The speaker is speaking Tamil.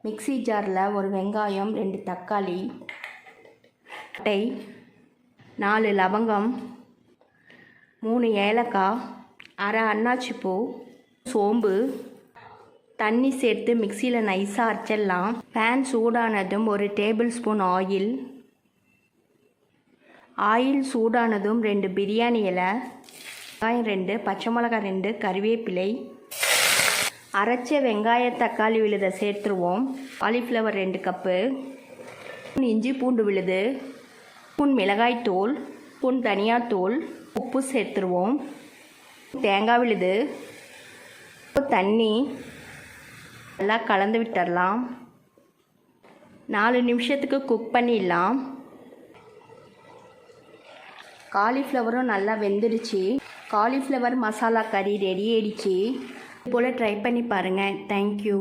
மிக்ஸி ஜாரில் ஒரு வெங்காயம், 2 தக்காளி, பட்டை, 4 லவங்கம், 3 ஏலக்காய், அரை அன்னாச்சிப்பூ, சோம்பு, தண்ணி சேர்த்து மிக்சியில் நைஸாக அரைச்சிடலாம். பேன் சூடானதும் 1 டேபிள் ஸ்பூன் ஆயில் சூடானதும் 2 பிரியாணி இலை, வெங்காயம் 2, பச்சை மிளகாய் 2, கறிவேப்பிலை, அரைச்ச வெங்காய தக்காளி விழுதை சேர்த்துருவோம். காலிஃப்ளவர் 2 கப்பு, இஞ்சி பூண்டு விழுது, ஸ்பூன் மிளகாய்த்தூள், ஸ்பூன் தனியாத்தூள், உப்பு சேர்த்துருவோம். தேங்காய் விழுது, தண்ணி நல்லா கலந்து விட்டுடலாம். 4 நிமிஷத்துக்கு குக் பண்ணிடலாம். காலிஃப்ளவரும் நல்லா வெந்துடுச்சு. காலிஃப்ளவர் மசாலா கறி ரெடி ஆயிடுச்சு. இது போல் ட்ரை பண்ணி பாருங்கள். தேங்க்யூ.